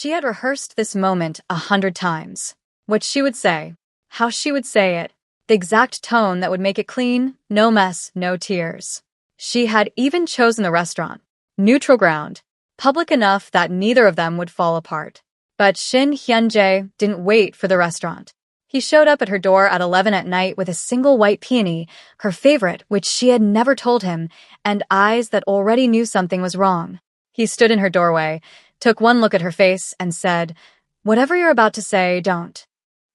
She had rehearsed this moment 100 times. What she would say, how she would say it, the exact tone that would make it clean, no mess, no tears. She had even chosen the restaurant, neutral ground, public enough that neither of them would fall apart. But Shin Hyunjae didn't wait for the restaurant. He showed up at her door at 11 at night with a single white peony, her favorite, which she had never told him, and eyes that already knew something was wrong. He stood in her doorway, took one look at her face, and said, "Whatever you're about to say, don't."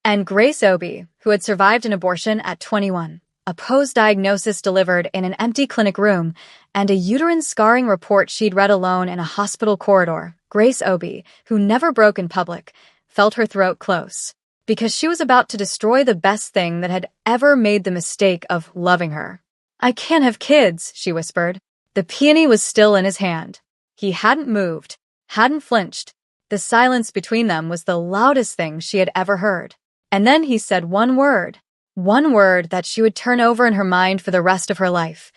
And Grace Obi, who had survived an abortion at 21, a post-diagnosis delivered in an empty clinic room, and a uterine scarring report she'd read alone in a hospital corridor, Grace Obi, who never broke in public, felt her throat close, because she was about to destroy the best thing that had ever made the mistake of loving her. "I can't have kids," she whispered. The peony was still in his hand. He hadn't moved, hadn't flinched. The silence between them was the loudest thing she had ever heard. And then he said one word that she would turn over in her mind for the rest of her life,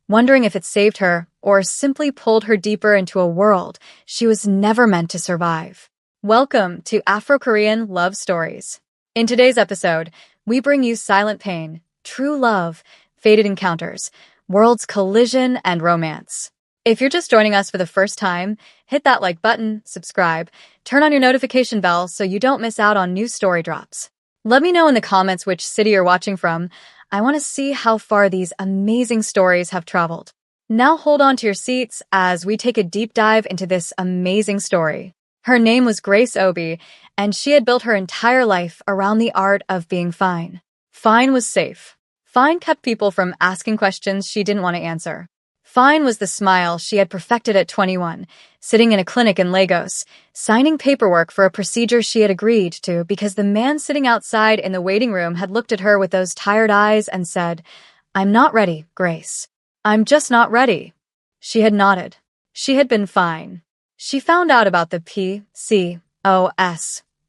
wondering if it saved her or simply pulled her deeper into a world she was never meant to survive. Welcome to Afro-Korean Love Stories. In today's episode, we bring you silent pain, true love, fated encounters, worlds collision, and romance. If you're just joining us for the first time, hit that like button, subscribe, turn on your notification bell so you don't miss out on new story drops. Let me know in the comments which city you're watching from. I want to see how far these amazing stories have traveled. Now hold on to your seats as we take a deep dive into this amazing story. Her name was Grace Obi, and she had built her entire life around the art of being fine. Fine was safe. Fine kept people from asking questions she didn't want to answer. Fine was the smile she had perfected at 21, sitting in a clinic in Lagos, signing paperwork for a procedure she had agreed to because the man sitting outside in the waiting room had looked at her with those tired eyes and said, "I'm not ready, Grace. I'm just not ready." She had nodded. She had been fine. She found out about the PCOS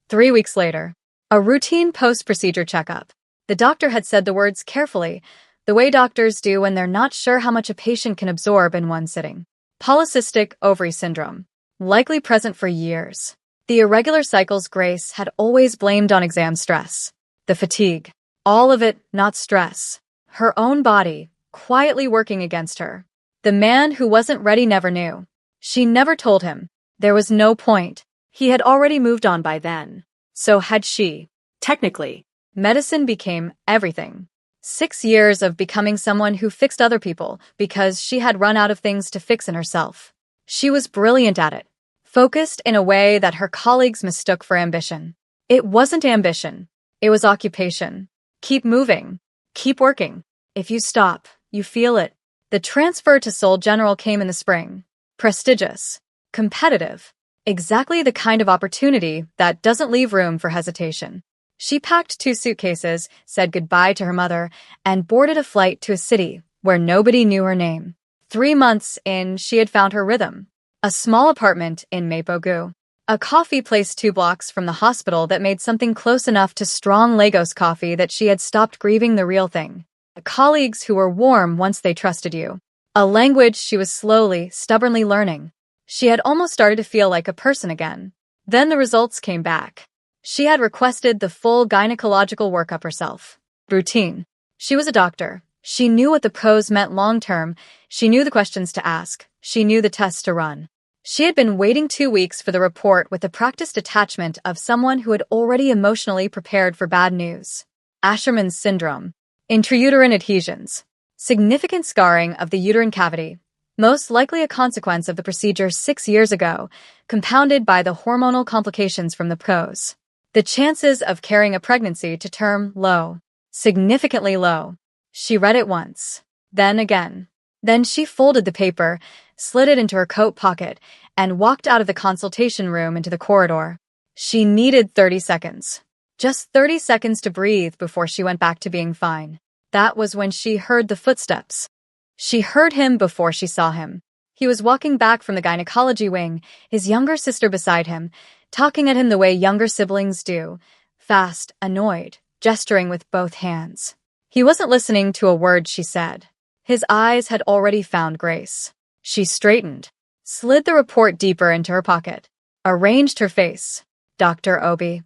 3 weeks later. A routine post-procedure checkup. The doctor had said the words carefully, the way doctors do when they're not sure how much a patient can absorb in one sitting. Polycystic ovary syndrome, likely present for years. The irregular cycles Grace had always blamed on exam stress. The fatigue. All of it, not stress. Her own body, quietly working against her. The man who wasn't ready never knew. She never told him. There was no point. He had already moved on by then. So had she. Technically, medicine became everything. 6 years of becoming someone who fixed other people because she had run out of things to fix in herself. She was brilliant at it, focused in a way that her colleagues mistook for ambition. It wasn't ambition. It was occupation. Keep moving. Keep working. If you stop, you feel it. The transfer to Seoul General came in the spring. Prestigious. Competitive. Exactly the kind of opportunity that doesn't leave room for hesitation. She packed 2 suitcases, said goodbye to her mother, and boarded a flight to a city where nobody knew her name. 3 months in, she had found her rhythm. A small apartment in Mapogu. A coffee place 2 blocks from the hospital that made something close enough to strong Lagos coffee that she had stopped grieving the real thing. Colleagues who were warm once they trusted you. A language she was slowly, stubbornly learning. She had almost started to feel like a person again. Then the results came back. She had requested the full gynecological workup herself. Routine. She was a doctor. She knew what the pros meant long-term. She knew the questions to ask. She knew the tests to run. She had been waiting 2 weeks for the report with the practiced attachment of someone who had already emotionally prepared for bad news. Asherman's syndrome. Intrauterine adhesions. Significant scarring of the uterine cavity. Most likely a consequence of the procedure 6 years ago, compounded by the hormonal complications from the pros. The chances of carrying a pregnancy to term low. Significantly low. She read it once. Then again. Then she folded the paper, slid it into her coat pocket, and walked out of the consultation room into the corridor. She needed 30 seconds. Just 30 seconds to breathe before she went back to being fine. That was when she heard the footsteps. She heard him before she saw him. He was walking back from the gynecology wing, his younger sister beside him, talking at him the way younger siblings do, fast, annoyed, gesturing with both hands. He wasn't listening to a word she said. His eyes had already found Grace. She straightened, slid the report deeper into her pocket. arranged her face. Dr. Obi.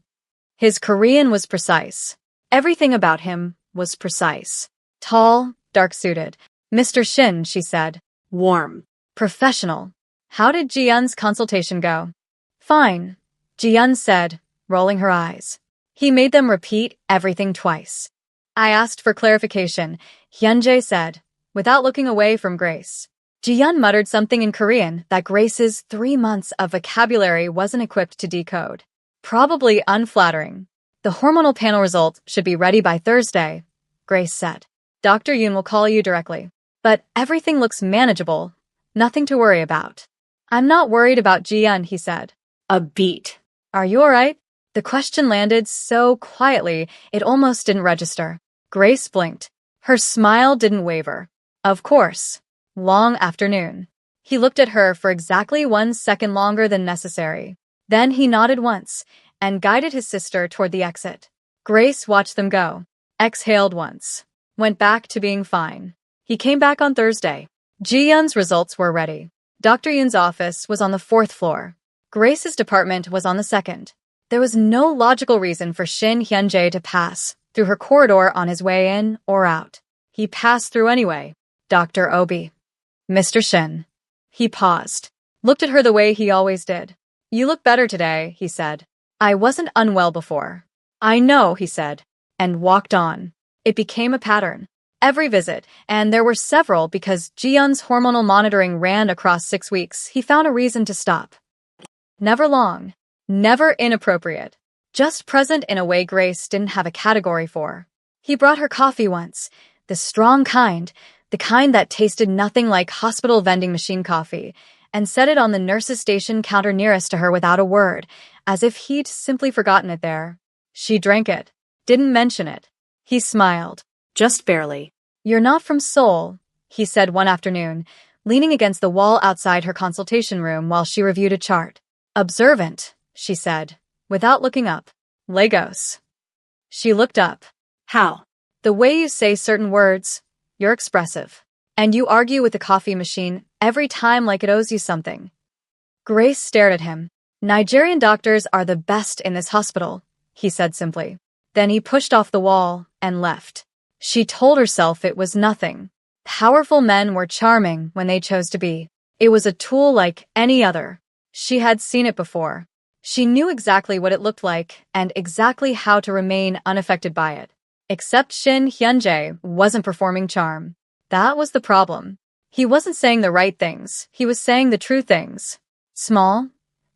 His Korean was precise. Everything about him was precise. Tall, dark-suited. Mr. Shin, she said. Warm. Professional. How did Ji-Yun's consultation go? Fine, Ji-Yun said, rolling her eyes. He made them repeat everything twice. I asked for clarification, Hyunjae said, without looking away from Grace. Ji-Yun muttered something in Korean that Grace's 3 months of vocabulary wasn't equipped to decode. Probably unflattering. The hormonal panel results should be ready by Thursday, Grace said. Dr. Yoon will call you directly. But everything looks manageable. Nothing to worry about. I'm not worried about Ji-Yun, he said. A beat. Are you alright? The question landed so quietly it almost didn't register. Grace blinked. Her smile didn't waver. Of course. Long afternoon. He looked at her for exactly 1 second longer than necessary. Then he nodded once and guided his sister toward the exit. Grace watched them go. Exhaled once. Went back to being fine. He came back on Thursday. Ji-Yun's results were ready. Dr. Yoon's office was on the 4th floor. Grace's department was on the 2nd. There was no logical reason for Shin Hyunjae to pass through her corridor on his way in or out. He passed through anyway. Dr. Obi. Mr. Shin. He paused. Looked at her the way he always did. You look better today, he said. I wasn't unwell before. I know, he said, and walked on. It became a pattern. Every visit, and there were several because Ji-Yun's hormonal monitoring ran across 6 weeks, he found a reason to stop. Never long. Never inappropriate. Just present in a way Grace didn't have a category for. He brought her coffee once. The strong kind, the kind that tasted nothing like hospital vending machine coffee, and set it on the nurse's station counter nearest to her without a word, as if he'd simply forgotten it there. She drank it. Didn't mention it. He smiled. Just barely. You're not from Seoul, he said one afternoon, leaning against the wall outside her consultation room while she reviewed a chart. Observant, she said, without looking up. Lagos. She looked up. How? The way you say certain words. You're expressive. And you argue with the coffee machine every time like it owes you something. Grace stared at him. Nigerian doctors are the best in this hospital, he said simply. Then he pushed off the wall and left. She told herself it was nothing. Powerful men were charming when they chose to be. It was a tool like any other. She had seen it before. She knew exactly what it looked like and exactly how to remain unaffected by it. Except Shin Hyunjae wasn't performing charm. That was the problem. He wasn't saying the right things. He was saying the true things. Small,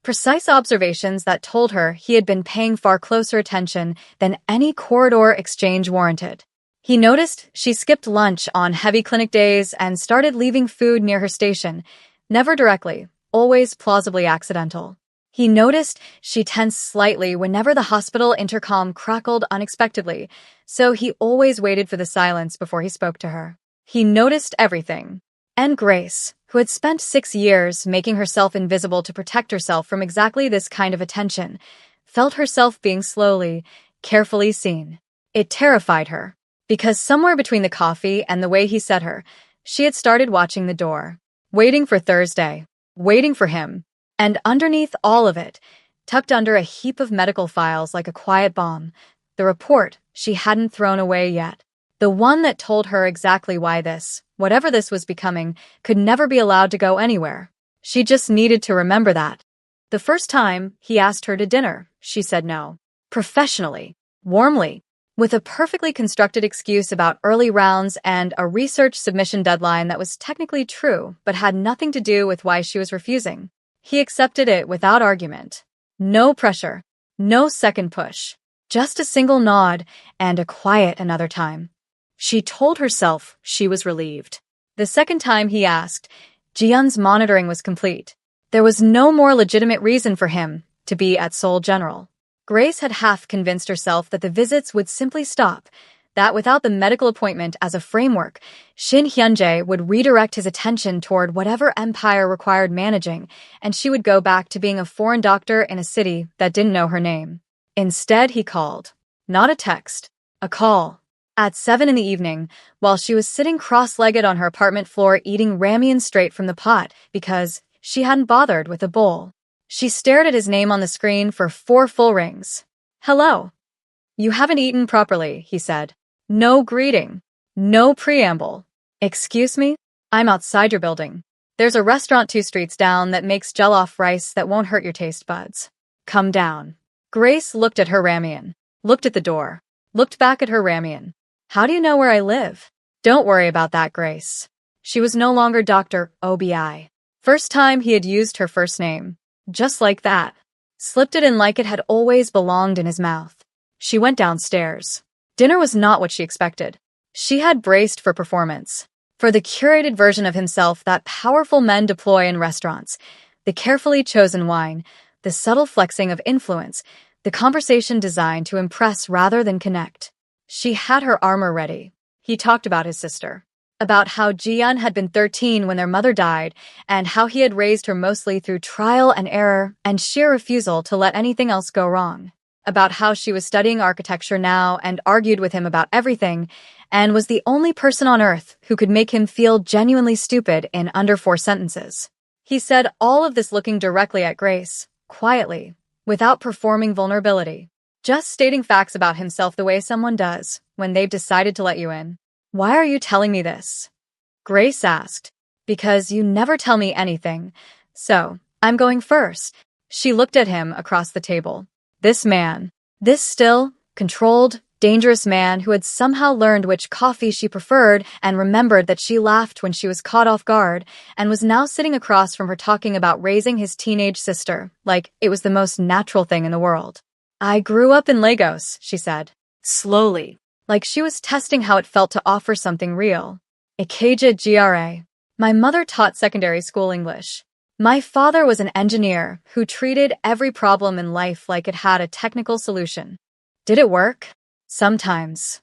precise observations that told her he had been paying far closer attention than any corridor exchange warranted. He noticed she skipped lunch on heavy clinic days and started leaving food near her station, never directly, always plausibly accidental. He noticed she tensed slightly whenever the hospital intercom crackled unexpectedly, so he always waited for the silence before he spoke to her. He noticed everything. And Grace, who had spent 6 years making herself invisible to protect herself from exactly this kind of attention, felt herself being slowly, carefully seen. It terrified her, because somewhere between the coffee and the way he said her, she had started watching the door, waiting for Thursday, waiting for him. And underneath all of it, tucked under a heap of medical files like a quiet bomb, the report she hadn't thrown away yet. The one that told her exactly why this, whatever this was becoming, could never be allowed to go anywhere. She just needed to remember that. The first time he asked her to dinner, she said no. Professionally, warmly, with a perfectly constructed excuse about early rounds and a research submission deadline that was technically true but had nothing to do with why she was refusing. He accepted it without argument. No pressure, no second push, just a single nod and a quiet another time. She told herself she was relieved. The second time he asked, Ji-Yun's monitoring was complete. There was no more legitimate reason for him to be at Seoul General. Grace had half convinced herself that the visits would simply stop, that without the medical appointment as a framework, Shin Hyunjae would redirect his attention toward whatever empire required managing, and she would go back to being a foreign doctor in a city that didn't know her name. Instead, he called. Not a text. A call. At 7 in the evening, while she was sitting cross-legged on her apartment floor eating ramen straight from the pot because she hadn't bothered with a bowl. She stared at his name on the screen for 4 full rings. "Hello. You haven't eaten properly," he said. No greeting. No preamble. "Excuse me? I'm outside your building. There's a restaurant 2 streets down that makes jollof rice that won't hurt your taste buds. Come down." Grace looked at her ramen, looked at the door, looked back at her ramen. "How do you know where I live?" "Don't worry about that, Grace." She was no longer Dr. Obi. First time he had used her first name. Just like that. Slipped it in like it had always belonged in his mouth. She went downstairs. Dinner was not what she expected. She had braced for performance. For the curated version of himself that powerful men deploy in restaurants. The carefully chosen wine, the subtle flexing of influence, the conversation designed to impress rather than connect. She had her armor ready. He talked about his sister. About how Ji-yeon had been 13 when their mother died, and how he had raised her mostly through trial and error and sheer refusal to let anything else go wrong. About how she was studying architecture now and argued with him about everything, and was the only person on earth who could make him feel genuinely stupid in under 4 sentences. He said all of this looking directly at Grace, quietly, without performing vulnerability. Just stating facts about himself the way someone does when they've decided to let you in. "Why are you telling me this?" Grace asked. "Because you never tell me anything. So, I'm going first." She looked at him across the table. This man, this still, controlled, dangerous man who had somehow learned which coffee she preferred and remembered that she laughed when she was caught off guard and was now sitting across from her talking about raising his teenage sister, like it was the most natural thing in the world. "I grew up in Lagos," she said. Slowly. Like she was testing how it felt to offer something real. "Ikeja GRA. My mother taught secondary school English. My father was an engineer who treated every problem in life like it had a technical solution. Did it work? Sometimes.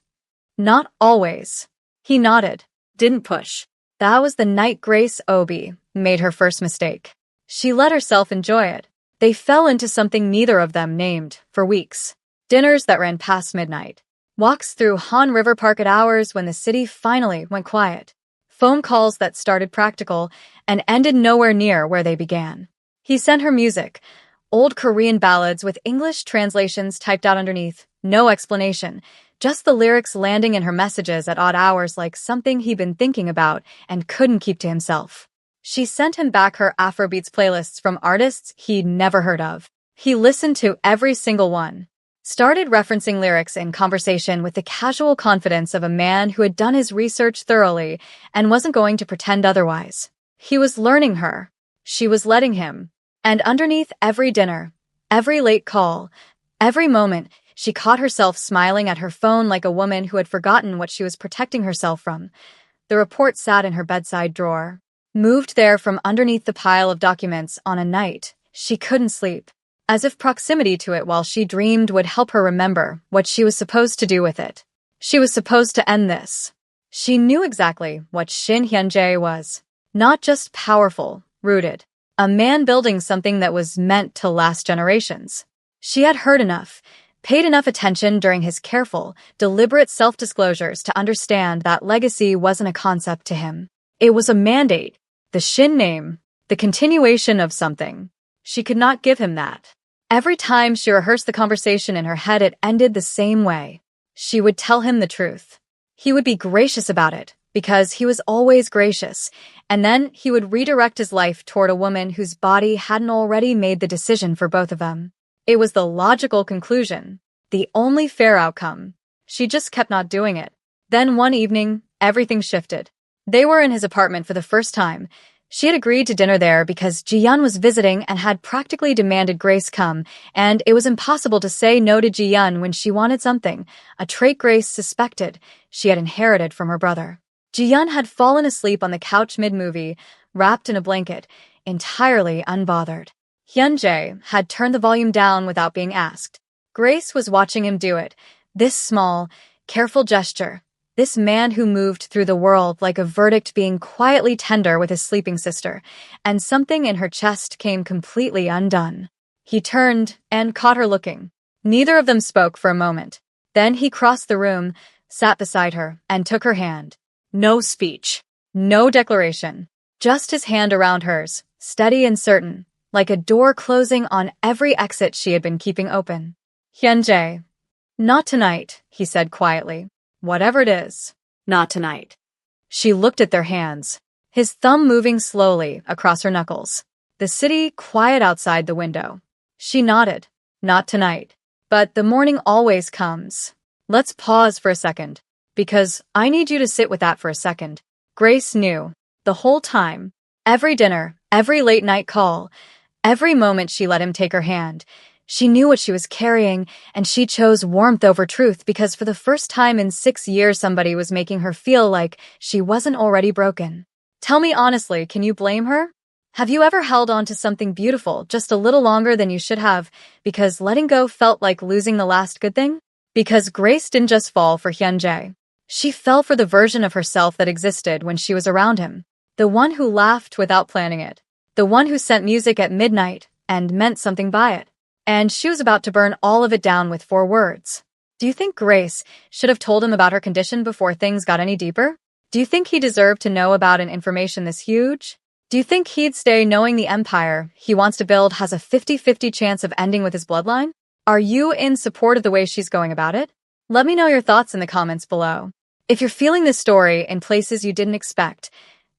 Not always." He nodded, didn't push. That was the night Grace Obi made her first mistake. She let herself enjoy it. They fell into something neither of them named for weeks. Dinners that ran past midnight. Walks through Han River Park at hours when the city finally went quiet. Phone calls that started practical and ended nowhere near where they began. He sent her music, old Korean ballads with English translations typed out underneath, no explanation, just the lyrics landing in her messages at odd hours like something he'd been thinking about and couldn't keep to himself. She sent him back her Afrobeats playlists from artists he'd never heard of. He listened to every single one. Started referencing lyrics in conversation with the casual confidence of a man who had done his research thoroughly and wasn't going to pretend otherwise. He was learning her. She was letting him. And underneath every dinner, every late call, every moment, she caught herself smiling at her phone like a woman who had forgotten what she was protecting herself from. The report sat in her bedside drawer, moved there from underneath the pile of documents on a night she couldn't sleep. As if proximity to it while she dreamed would help her remember what she was supposed to do with it. She was supposed to end this. She knew exactly what Shin Hyun-jae was. Not just powerful, rooted. A man building something that was meant to last generations. She had heard enough, paid enough attention during his careful, deliberate self-disclosures to understand that legacy wasn't a concept to him. It was a mandate. The Shin name. The continuation of something. She could not give him that. Every time she rehearsed the conversation in her head, it ended the same way. She would tell him the truth. He would be gracious about it, because he was always gracious, and then he would redirect his life toward a woman whose body hadn't already made the decision for both of them. It was the logical conclusion, the only fair outcome. She just kept not doing it. Then one evening, everything shifted. They were in his apartment for the first time. She had agreed to dinner there because Ji-yeon was visiting and had practically demanded Grace come, and it was impossible to say no to Ji-yeon when she wanted something, a trait Grace suspected she had inherited from her brother. Ji-yeon had fallen asleep on the couch mid-movie, wrapped in a blanket, entirely unbothered. Hyun-jae had turned the volume down without being asked. Grace was watching him do it, this small, careful gesture. This man who moved through the world like a verdict being quietly tender with his sleeping sister, and something in her chest came completely undone. He turned and caught her looking. Neither of them spoke for a moment. Then he crossed the room, sat beside her, and took her hand. No speech. No declaration. Just his hand around hers, steady and certain, like a door closing on every exit she had been keeping open. Hyunjae. Not tonight, he said quietly. Whatever it is. Not tonight. She looked at their hands, his thumb moving slowly across her knuckles. The city quiet outside the window. She nodded. Not tonight. But the morning always comes. Let's pause for a second, because I need you to sit with that for a second. Grace knew, the whole time, every dinner, every late-night call, every moment she let him take her hand, she knew what she was carrying, and she chose warmth over truth because for the first time in 6 years somebody was making her feel like she wasn't already broken. Tell me honestly, can you blame her? Have you ever held on to something beautiful just a little longer than you should have because letting go felt like losing the last good thing? Because Grace didn't just fall for Hyunjae. She fell for the version of herself that existed when she was around him. The one who laughed without planning it. The one who sent music at midnight and meant something by it. And she was about to burn all of it down with 4 words. Do you think Grace should have told him about her condition before things got any deeper? Do you think he deserved to know about an information this huge? Do you think he'd stay knowing the empire he wants to build has a 50-50 chance of ending with his bloodline? Are you in support of the way she's going about it? Let me know your thoughts in the comments below. If you're feeling this story in places you didn't expect,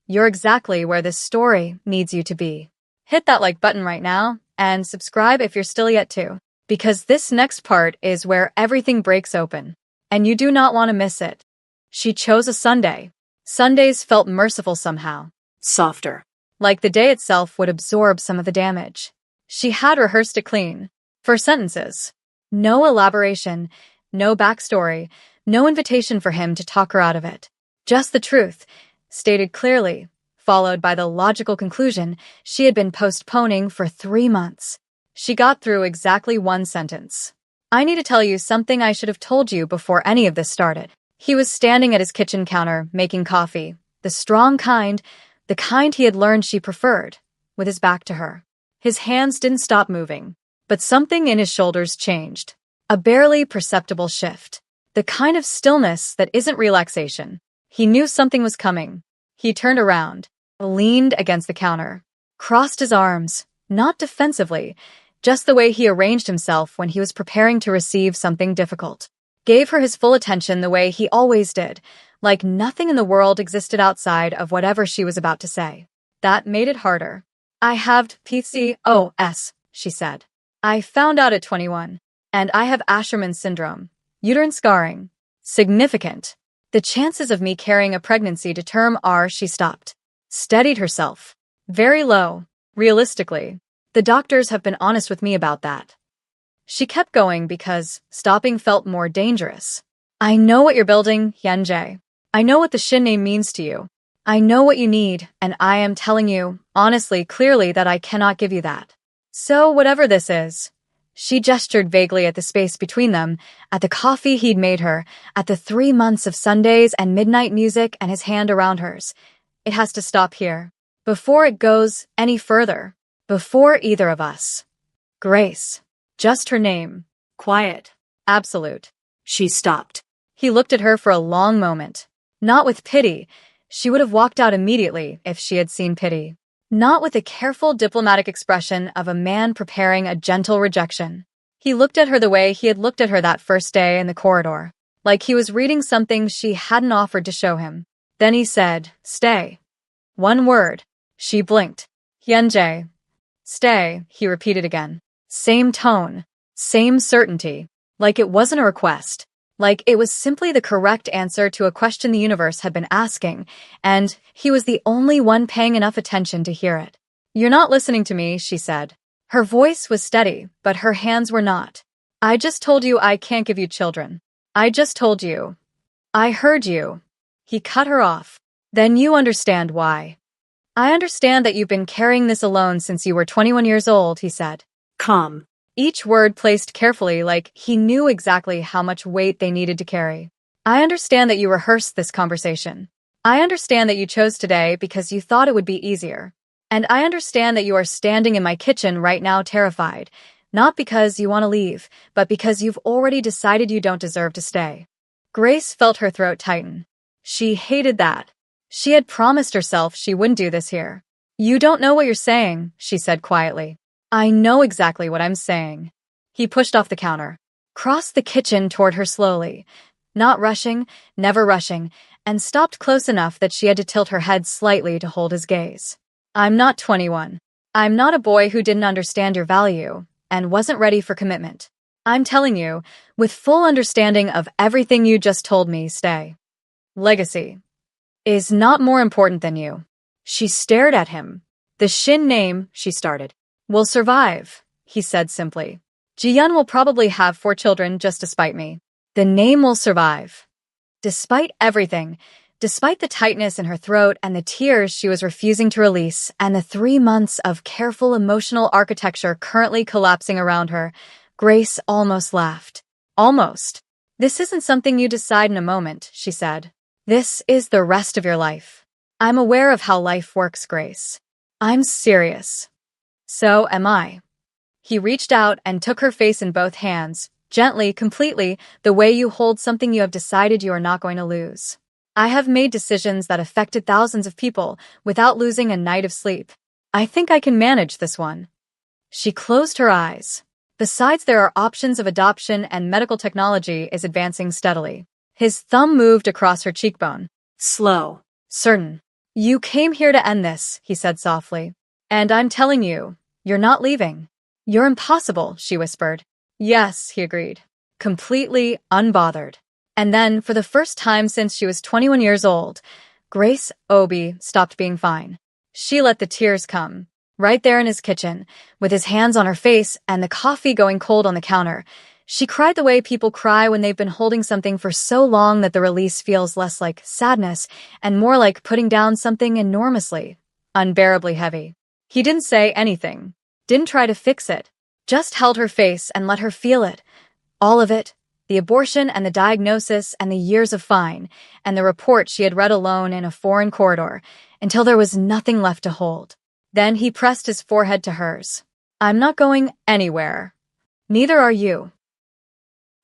you're exactly where this story needs you to be. Hit that like button right now and subscribe if you're still yet to, because this next part is where everything breaks open, and you do not want to miss it. She chose a Sunday. Sundays felt merciful somehow. Softer. Like the day itself would absorb some of the damage. She had rehearsed it clean. 4 sentences. No elaboration, no backstory, no invitation for him to talk her out of it. Just the truth, stated clearly, followed by the logical conclusion she had been postponing for 3 months. She got through exactly 1 sentence. I need to tell you something I should have told you before any of this started. He was standing at his kitchen counter, making coffee, the strong kind, the kind he had learned she preferred, with his back to her. His hands didn't stop moving, but something in his shoulders changed. A barely perceptible shift. The kind of stillness that isn't relaxation. He knew something was coming. He turned around, leaned against the counter, crossed his arms, not defensively, just the way he arranged himself when he was preparing to receive something difficult. Gave her his full attention the way he always did, like nothing in the world existed outside of whatever she was about to say. That made it harder. I have PCOS, she said. I found out at 21, and I have Asherman syndrome, uterine scarring. Significant. The chances of me carrying a pregnancy to term are, she stopped. Steadied herself. Very low, realistically. The doctors have been honest with me about that. She kept going because stopping felt more dangerous. I know what you're building, Hyunjae. I know what the Shin name means to you. I know what you need, and I am telling you, honestly, clearly, that I cannot give you that. So whatever this is, she gestured vaguely at the space between them, at the coffee he'd made her, at the 3 months of Sundays and midnight music and his hand around hers. It has to stop here. Before it goes any further. Before either of us. Grace. Just her name. Quiet. Absolute. She stopped. He looked at her for a long moment. Not with pity. She would have walked out immediately if she had seen pity. Not with the careful diplomatic expression of a man preparing a gentle rejection. He looked at her the way he had looked at her that first day in the corridor, like he was reading something she hadn't offered to show him. Then he said, stay. 1 word. She blinked. Hyunjae. Stay, he repeated again. Same tone. Same certainty. Like it wasn't a request. Like it was simply the correct answer to a question the universe had been asking, and he was the only one paying enough attention to hear it. You're not listening to me, she said. Her voice was steady, but her hands were not. I just told you I can't give you children. I just told you. I heard you. He cut her off. Then you understand why. I understand that you've been carrying this alone since you were 21 years old, he said. Calm. Each word placed carefully, like he knew exactly how much weight they needed to carry. I understand that you rehearsed this conversation. I understand that you chose today because you thought it would be easier. And I understand that you are standing in my kitchen right now terrified, not because you want to leave, but because you've already decided you don't deserve to stay. Grace felt her throat tighten. She hated that. She had promised herself she wouldn't do this here. You don't know what you're saying, she said quietly. I know exactly what I'm saying. He pushed off the counter, crossed the kitchen toward her slowly, not rushing, never rushing, and stopped close enough that she had to tilt her head slightly to hold his gaze. I'm not 21. I'm not a boy who didn't understand your value and wasn't ready for commitment. I'm telling you, with full understanding of everything you just told me, stay. Legacy is not more important than you. She stared at him. The Shin name, she started, will survive, he said simply. Ji-yeon will probably have 4 children just to spite me. The name will survive. Despite everything, despite the tightness in her throat and the tears she was refusing to release and the 3 months of careful emotional architecture currently collapsing around her, Grace almost laughed. Almost. This isn't something you decide in a moment, she said. This is the rest of your life. I'm aware of how life works, Grace. I'm serious. So am I. He reached out and took her face in both hands, gently, completely, the way you hold something you have decided you are not going to lose. I have made decisions that affected thousands of people without losing a night of sleep. I think I can manage this one. She closed her eyes. Besides, there are options of adoption and medical technology is advancing steadily. His thumb moved across her cheekbone. Slow. Certain. You came here to end this, he said softly. And I'm telling you, you're not leaving. You're impossible, she whispered. Yes, he agreed. Completely unbothered. And then, for the first time since she was 21 years old, Grace Obi stopped being fine. She let the tears come. Right there in his kitchen, with his hands on her face and the coffee going cold on the counter, she cried the way people cry when they've been holding something for so long that the release feels less like sadness and more like putting down something enormously, unbearably heavy. He didn't say anything, didn't try to fix it, just held her face and let her feel it. All of it, the abortion and the diagnosis and the years of fine, and the report she had read alone in a foreign corridor, until there was nothing left to hold. Then he pressed his forehead to hers. I'm not going anywhere. Neither are you.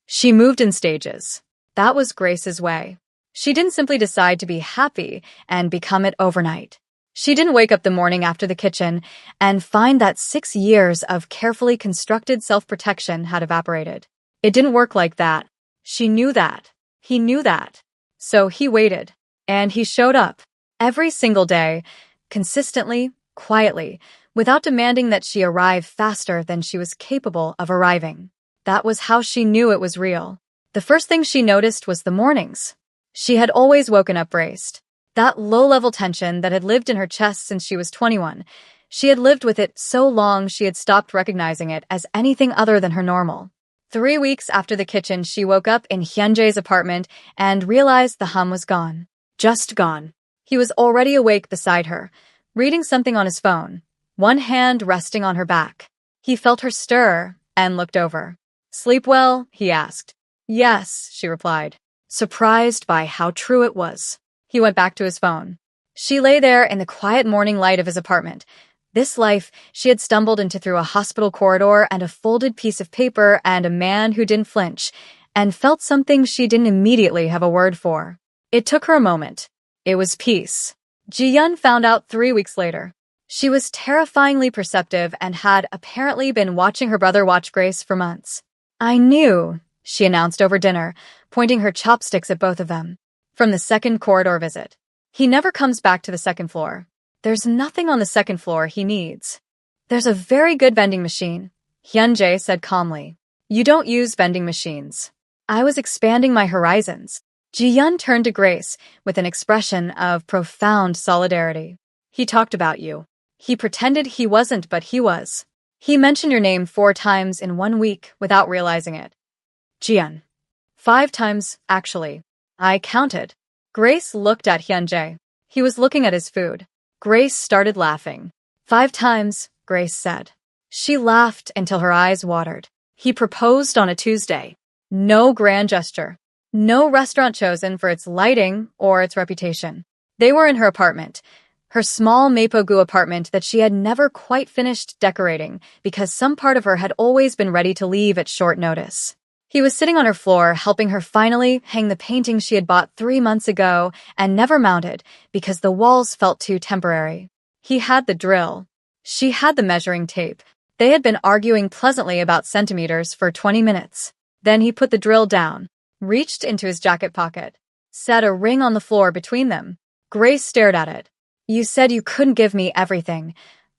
She moved in stages. That was Grace's way. She didn't simply decide to be happy and become it overnight. She didn't wake up the morning after the kitchen and find that 6 years of carefully constructed self-protection had evaporated. It didn't work like that. She knew that. He knew that. So he waited. And he showed up. Every single day, consistently, quietly, without demanding that she arrive faster than she was capable of arriving. That was how she knew it was real. The first thing she noticed was the mornings. She had always woken up braced. That low-level tension that had lived in her chest since she was 21. She had lived with it so long she had stopped recognizing it as anything other than her normal. 3 weeks after the kitchen, she woke up in Hyunjae's apartment and realized the hum was gone. Just gone. He was already awake beside her, reading something on his phone, one hand resting on her back. He felt her stir and looked over. Sleep well? He asked. Yes, she replied, surprised by how true it was. He went back to his phone. She lay there in the quiet morning light of his apartment. This life she had stumbled into through a hospital corridor and a folded piece of paper and a man who didn't flinch, and felt something she didn't immediately have a word for. It took her a moment. It was peace. Ji-yeon found out 3 weeks later. She was terrifyingly perceptive and had apparently been watching her brother watch Grace for months. I knew, she announced over dinner, pointing her chopsticks at both of them. From the second corridor visit. He never comes back to the second floor. There's nothing on the second floor he needs. There's a very good vending machine, Hyunjae said calmly. You don't use vending machines. I was expanding my horizons. Ji-yeon turned to Grace with an expression of profound solidarity. He talked about you. He pretended he wasn't, but he was. He mentioned your name 4 times in 1 week without realizing it. Ji-yeon. 5 times, actually. I counted. Grace looked at Hyunjae. He was looking at his food. Grace started laughing. 5 times, Grace said. She laughed until her eyes watered. He proposed on a Tuesday. No grand gesture. No restaurant chosen for its lighting or its reputation. They were in her apartment, her small Mapogu apartment that she had never quite finished decorating because some part of her had always been ready to leave at short notice. He was sitting on her floor, helping her finally hang the painting she had bought 3 months ago and never mounted because the walls felt too temporary. He had the drill. She had the measuring tape. They had been arguing pleasantly about centimeters for 20 minutes. Then he put the drill down, reached into his jacket pocket, set a ring on the floor between them. Grace stared at it. You said you couldn't give me everything.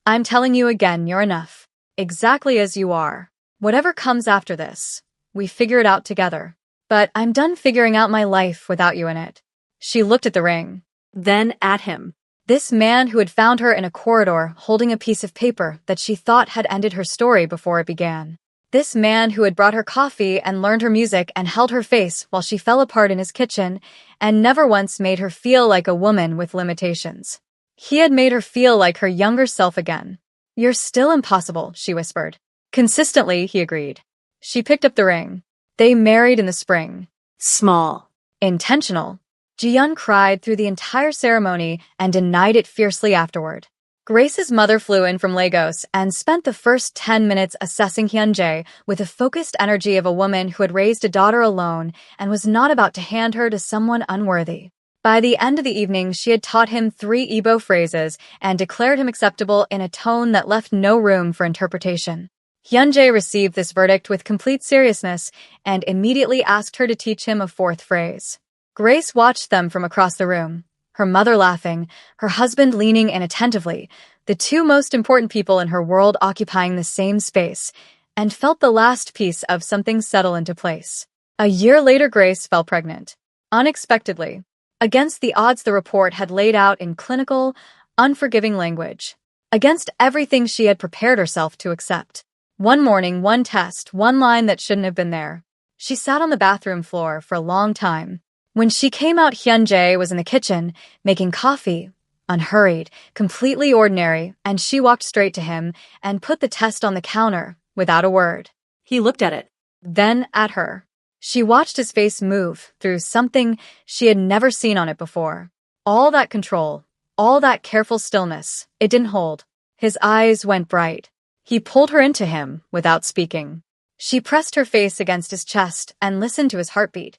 I'm telling you again, you're enough. Exactly as you are. Whatever comes after this, we figure it out together. But I'm done figuring out my life without you in it. She looked at the ring, then at him. This man who had found her in a corridor holding a piece of paper that she thought had ended her story before it began. This man who had brought her coffee and learned her music and held her face while she fell apart in his kitchen and never once made her feel like a woman with limitations. He had made her feel like her younger self again. You're still impossible, she whispered. Consistently, he agreed. She picked up the ring. They married in the spring. Small. Intentional. Ji-yeon cried through the entire ceremony and denied it fiercely afterward. Grace's mother flew in from Lagos and spent the first 10 minutes assessing Hyunjae with the focused energy of a woman who had raised a daughter alone and was not about to hand her to someone unworthy. By the end of the evening, she had taught him 3 Igbo phrases and declared him acceptable in a tone that left no room for interpretation. Hyunjae received this verdict with complete seriousness and immediately asked her to teach him a 4th phrase. Grace watched them from across the room, her mother laughing, her husband leaning in attentively, the 2 most important people in her world occupying the same space, and felt the last piece of something settle into place. A year later, Grace fell pregnant. Unexpectedly. Against the odds the report had laid out in clinical, unforgiving language. Against everything she had prepared herself to accept. One morning, one test, one line that shouldn't have been there. She sat on the bathroom floor for a long time. When she came out, Hyunjae was in the kitchen, making coffee, unhurried, completely ordinary, and she walked straight to him and put the test on the counter, without a word. He looked at it, then at her. She watched his face move through something she had never seen on it before. All that control, all that careful stillness, it didn't hold. His eyes went bright. He pulled her into him without speaking. She pressed her face against his chest and listened to his heartbeat.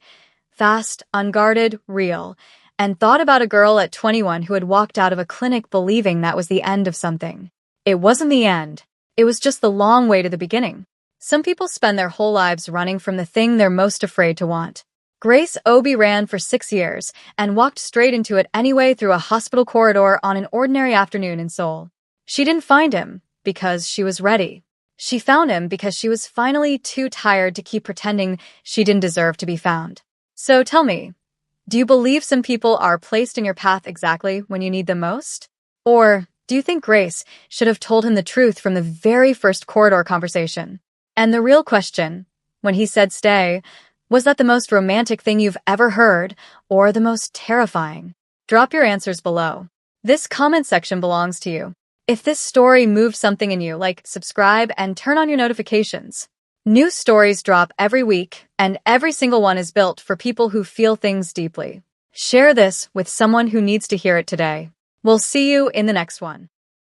Fast, unguarded, real, and thought about a girl at 21 who had walked out of a clinic believing that was the end of something. It wasn't the end. It was just the long way to the beginning. Some people spend their whole lives running from the thing they're most afraid to want. Grace Obi ran for 6 years and walked straight into it anyway through a hospital corridor on an ordinary afternoon in Seoul. She didn't find him because she was ready. She found him because she was finally too tired to keep pretending she didn't deserve to be found. So tell me, do you believe some people are placed in your path exactly when you need them most? Or do you think Grace should have told him the truth from the very first corridor conversation? And the real question, when he said stay, was that the most romantic thing you've ever heard or the most terrifying? Drop your answers below. This comment section belongs to you. If this story moved something in you, like, subscribe, and turn on your notifications. New stories drop every week, and every single one is built for people who feel things deeply. Share this with someone who needs to hear it today. We'll see you in the next one.